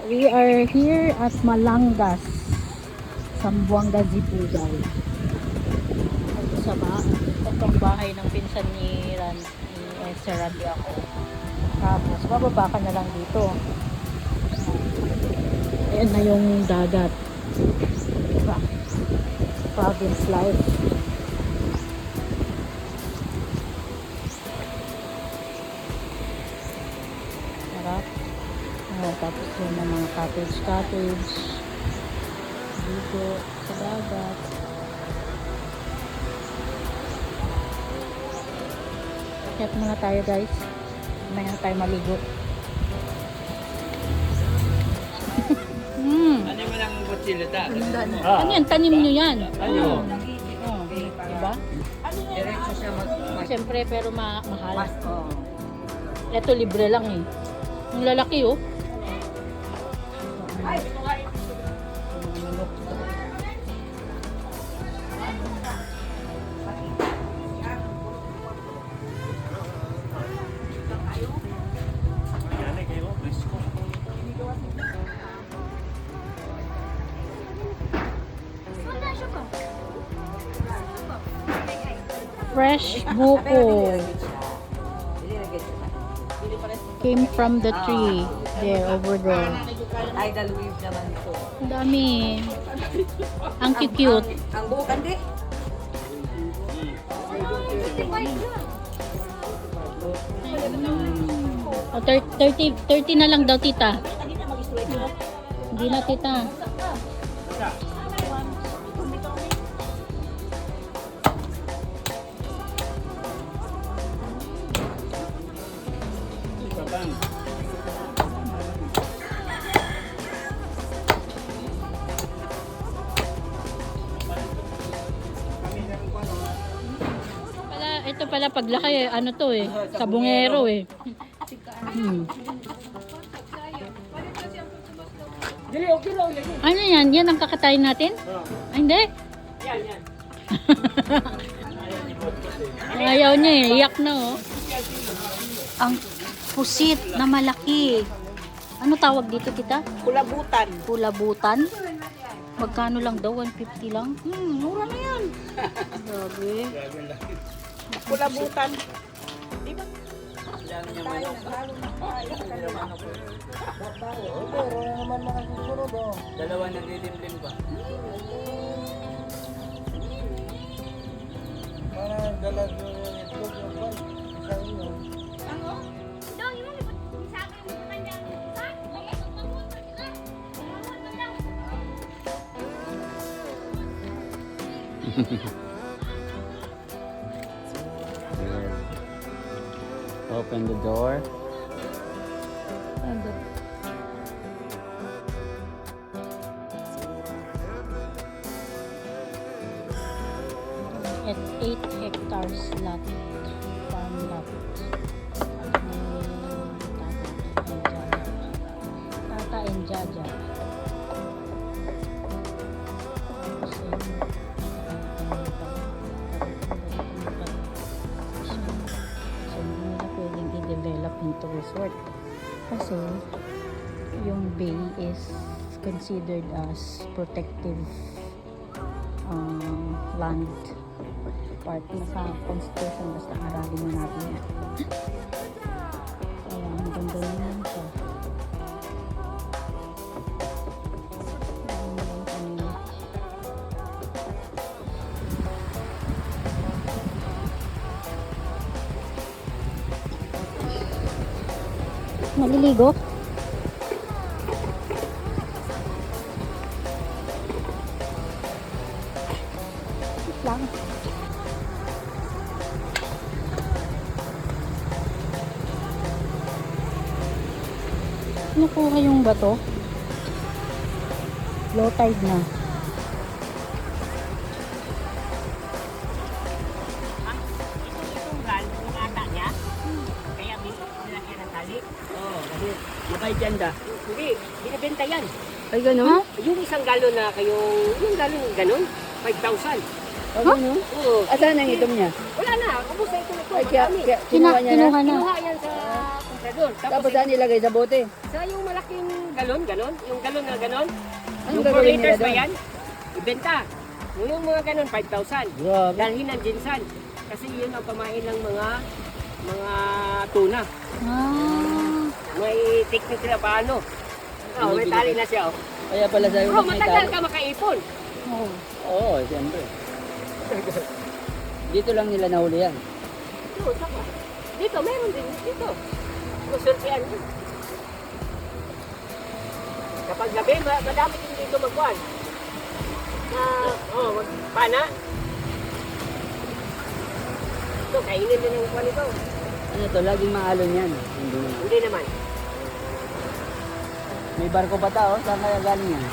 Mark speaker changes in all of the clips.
Speaker 1: We are here at Malangas, Zamboanga Zipugay. Ito sa itong bahay ng pinsan ni Sir Randy ako. Tapos bababa ka na lang dito. Ayan na yung dagat. Diba? Province life. Sarap. Tapos yun na mga cottage dito sa dagat. Kaya muna tayo guys, may na tayo maligo.
Speaker 2: Ano mo lang butsilita?
Speaker 1: Ano yan? Tanim nyo yan?
Speaker 2: Ano?
Speaker 1: Diba?
Speaker 2: Diretso siya
Speaker 1: Siyempre pero mahal. Ito libre lang eh. Ang lalaki oh. Fresh buko. Came from the tree. There, over there.
Speaker 3: Idol wave naman ito.
Speaker 1: Ang dami. Ang cute.
Speaker 3: Ang bukan di?
Speaker 1: Oh, 30 na lang daw tita. Hindi na tita. Ito pala paglaki ano to eh, sabungero eh. Ano yan? Yan ang kakatayin natin? Ay, hindi?
Speaker 2: Yan.
Speaker 1: Ayaw niya eh, iyak na oh. Ang pusit na malaki. Ano tawag dito kita?
Speaker 3: Kulabutan.
Speaker 1: Kulabutan? Magkano lang daw? 150 lang?
Speaker 3: Mura na yan.
Speaker 1: Grabe.
Speaker 3: Kulabutan. Di ba?
Speaker 2: Lang niya manok. Dalawa naglilimlim pa.
Speaker 4: Parang dalag yung itlog yung pan. Isang yun.
Speaker 2: Open the door.
Speaker 1: At 8 hectares lot. Farm lot. Tata and Jaja. Into resort kasi yung bay is considered as protective land, part na sa constitution, basta aralin mo natin yan. Kaya ang ganda naman siya. Maliligo? Lang. Nakuha yung bato. Low tide na.
Speaker 3: Itong gal, yung ata niya. Kaya
Speaker 5: kay Janda. Hindi, binibenta yan.
Speaker 6: Ay, gano'n?
Speaker 5: Yung isang galon na yung galon ganon, 5,000.
Speaker 6: Ay, gano'n?
Speaker 5: Oo.
Speaker 6: Asan ang itom niya?
Speaker 5: Wala na, ubos na ito.
Speaker 6: Ay, kaya
Speaker 5: Madami.
Speaker 6: kinuha niya na?
Speaker 1: Kinuha na.
Speaker 5: Kinuha yan sa komprador.
Speaker 6: Tapos saan nilagay sa bote?
Speaker 5: Sa yung malaking galon, ganon, yung galon na ganon,
Speaker 6: Anong
Speaker 5: yung 4
Speaker 6: gagawin nila
Speaker 5: liters ba
Speaker 6: doon?
Speaker 5: yan? Ibenta. Yung mga ganon, 5,000.
Speaker 6: Grabe.
Speaker 5: Dalhin ng ginsan. Kasi yun ang pamain ng mga tuna.
Speaker 1: Ah.
Speaker 5: May technique na paano. Oh, may tali na siya. Oh.
Speaker 6: Kaya pala sa'yo
Speaker 5: Bro,
Speaker 6: may
Speaker 5: matagal
Speaker 6: tali.
Speaker 5: ka makaipon.
Speaker 1: Oh.
Speaker 6: Oo, siyempre. Dito lang nila nahuli yan.
Speaker 5: Dito, saka. Dito, meron din dito. Kusultian din. Kapag gabi, madami din dito magkuhan. Pana. Ito, kainin din yung kuhan ito.
Speaker 6: Ano to, laging maalon yan. Hindi.
Speaker 5: Hindi naman.
Speaker 6: May barko pa tao, saan kaya galing yan?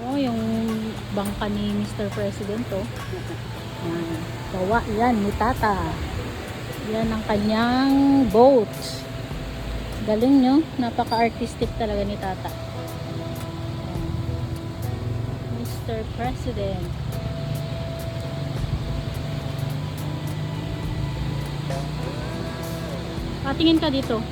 Speaker 1: Oh, yung bangka ni Mr. President, oh. Yan. Gawa yan ni Tata. Yan ang kanyang boat. Galing nyo. Napaka-artistic talaga ni Tata. Yan. Mr. President. Patingin ka dito.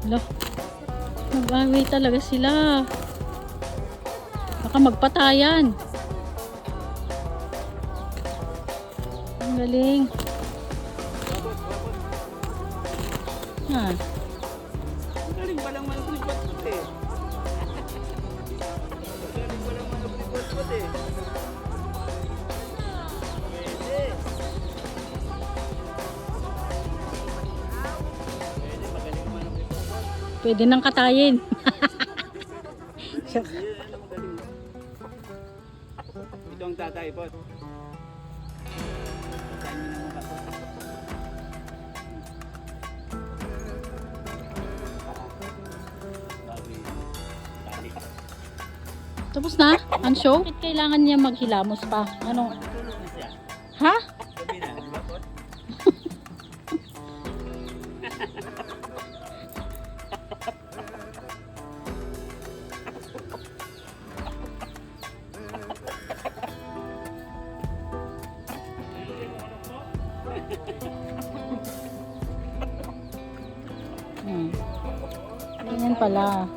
Speaker 1: Lo, nag-away talaga sila. Baka magpatayan. Ang galing. Ha.
Speaker 2: Galing palang manuplikot eh. Galing palang manuplikot eh. Pwede. Pwede, magaling manuplikot.
Speaker 1: Pwede nang katayin.
Speaker 2: Ito ang tatay po.
Speaker 1: Tapos na? Ang show? Bakit kailangan niya maghilamos pa? Ano? Ha? Ganyan pala.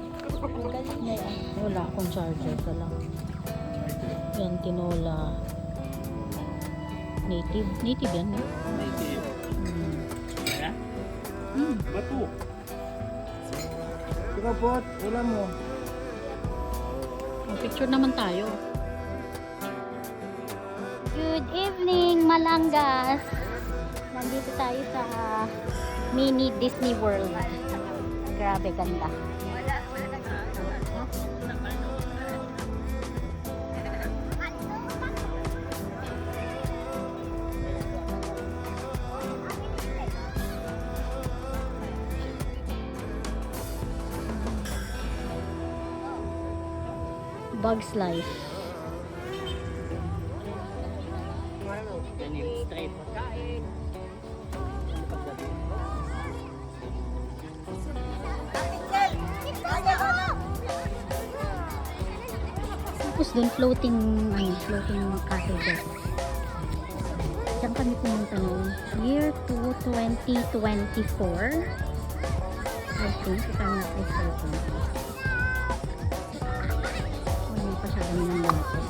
Speaker 1: Wala akong charger pala. Yan, tinola. Native. Native yan, no?
Speaker 2: Native. Kaya? Bato.
Speaker 4: Ikaw po, ulam mo.
Speaker 1: Picture naman tayo.
Speaker 7: Good evening, Malangas! Nandito tayo sa mini Disney World. Grabe ganda.
Speaker 1: Bugs Life.
Speaker 6: Straight.
Speaker 1: Tapos dun floating cottage. Diyan kami pumunta noon. Year 2024. I think, if I'm not mistaken. Hindi pa siya kami ng dati.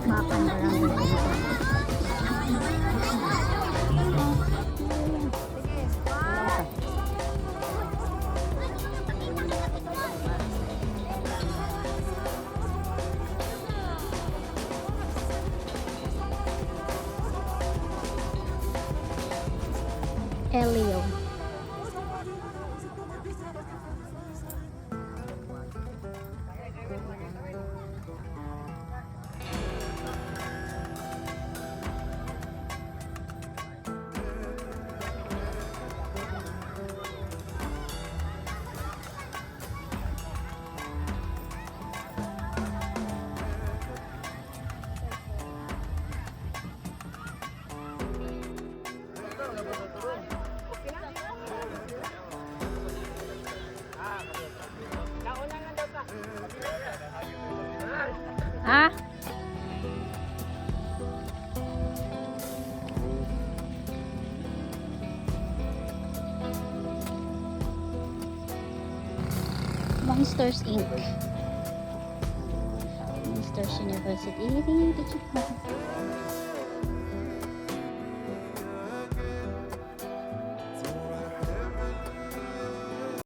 Speaker 1: Mapan na lang yung dito. Elio. Ah? Monsters Inc. Monsters University.